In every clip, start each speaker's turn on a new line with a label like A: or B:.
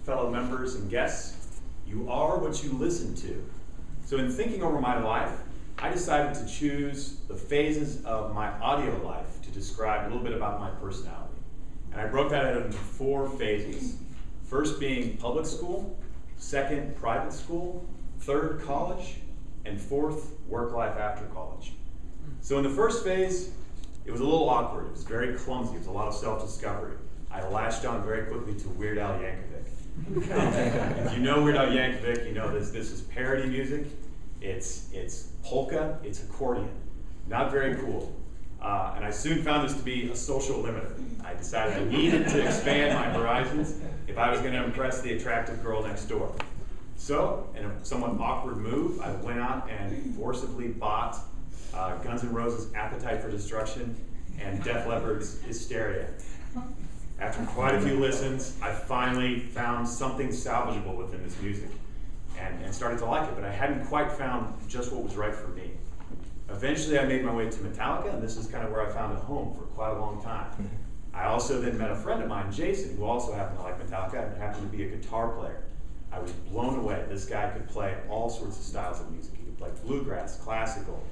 A: fellow members and guests. You are what you listen to. So in thinking over my life, I decided to choose the phases of my audio life to describe a little bit about my personality. And I broke that out into 4 phases. First being public school, second private school, third college, and fourth work life after college. So in the first phase, it was a little awkward. It was very clumsy. It was a lot of self-discovery. I latched on very quickly to Weird Al Yankovic. If you know Weird Al Yankovic, you know this is parody music. It's polka, it's accordion. Not very cool. And I soon found this to be a social limiter. I decided I needed to expand my horizons if I was going to impress the attractive girl next door. So, in a somewhat awkward move, I went out and forcibly bought Guns N' Roses' Appetite for Destruction and Def Leppard's Hysteria. After quite a few listens, I finally found something salvageable within this music and started to like it, but I hadn't quite found just what was right for me. Eventually, I made my way to Metallica, and this is kind of where I found a home for quite a long time. I also then met a friend of mine, Jason, who also happened to like Metallica and happened to be a guitar player. I was blown away. This guy could play all sorts of styles of music. He could play bluegrass, classical,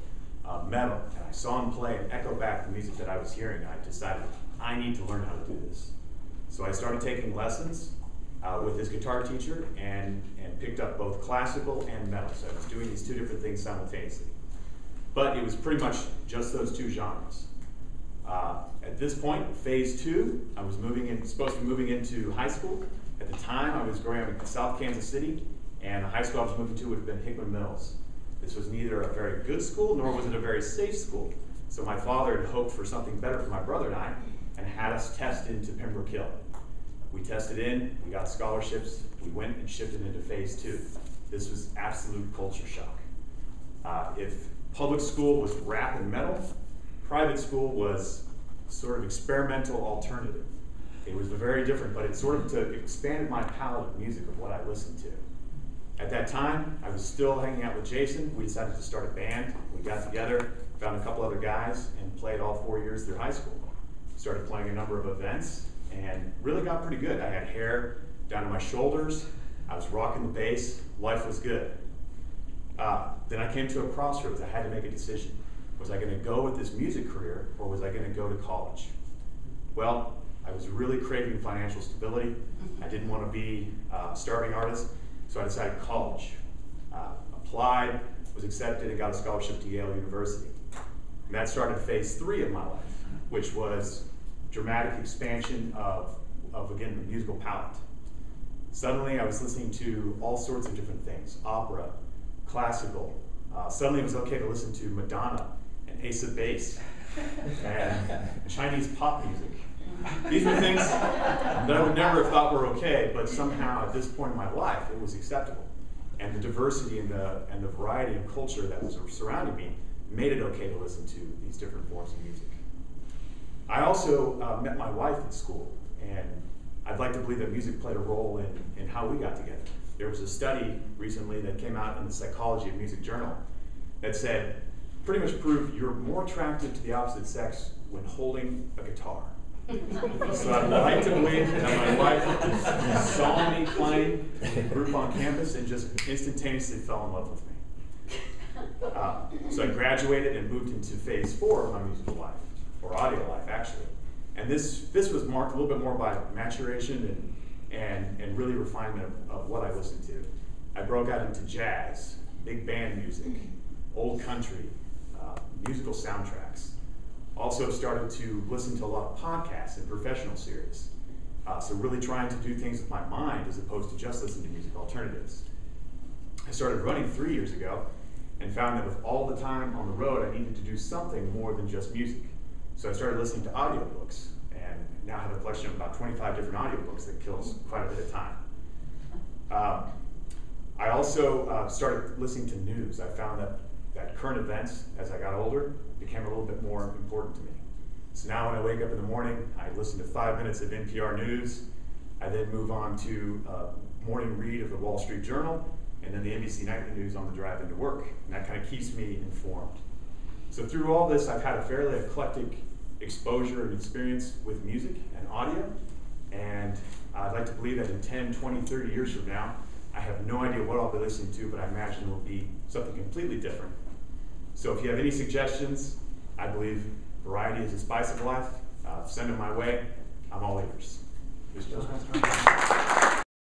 A: metal, and I saw him play and echo back the music that I was hearing. I decided I need to learn how to do this. So I started taking lessons with his guitar teacher and picked up both classical and metal. So I was doing these 2 different things simultaneously. But it was pretty much just those 2 genres. At this point, phase 2, I was supposed to be moving into high school. At the time, I was growing up in South Kansas City, and the high school I was moving to would have been Hickman Mills. This was neither a very good school, nor was it a very safe school. So my father had hoped for something better for my brother and I, and had us test into Pembroke Hill. We tested in, we got scholarships, we went and shifted into phase 2. This was absolute culture shock. If public school was rap and metal, private school was sort of experimental alternative. It was very different, but it sort of expanded my palette of music of what I listened to. At that time, I was still hanging out with Jason. We decided to start a band. We got together, found a couple other guys, and played all 4 years through high school. Started playing a number of events, and really got pretty good. I had hair down to my shoulders. I was rocking the bass. Life was good. Then I came to a crossroads. I had to make a decision. Was I going to go with this music career, or was I going to go to college? Well, I was really craving financial stability. I didn't want to be a starving artist, so I decided college. Applied, was accepted, and got a scholarship to Yale University. And that started phase 3 of my life, which was dramatic expansion of again, the musical palette. Suddenly, I was listening to all sorts of different things: opera, classical. Suddenly, it was okay to listen to Madonna and Ace of Base and Chinese pop music. These were things that I would never have thought were okay, but somehow at this point in my life, it was acceptable. And the diversity and the variety of culture that was surrounding me made it okay to listen to these different forms of music. I also met my wife at school, and I'd like to believe that music played a role in how we got together. There was a study recently that came out in the Psychology of Music journal that said, pretty much proved you're more attracted to the opposite sex when holding a guitar. So I'd like to believe that my wife saw me playing a group on campus and just instantaneously fell in love with me. So I graduated and moved into phase 4 of my musical life, or audio life actually. And this was marked a little bit more by maturation and really refinement of what I listened to. I broke out into jazz, big band music, old country, musical soundtracks. Also started to listen to a lot of podcasts and professional series. So really trying to do things with my mind as opposed to just listening to music alternatives. I started running 3 years ago and found that with all the time on the road, I needed to do something more than just music. So I started listening to audiobooks, and now have a collection of about 25 different audiobooks that kills quite a bit of time. I also started listening to news. I found that current events, as I got older, became a little bit more important to me. So now when I wake up in the morning, I listen to 5 minutes of NPR News. I then move on to a morning read of the Wall Street Journal, and then the NBC Nightly News on the drive into work. And that kind of keeps me informed. So through all this, I've had a fairly eclectic exposure and experience with music and audio, And I'd like to believe that in 10, 20, 30 years from now, I have no idea what I'll be listening to, but I imagine it will be something completely different. So if you have any suggestions, I believe variety is the spice of life. Send them my way. I'm all ears.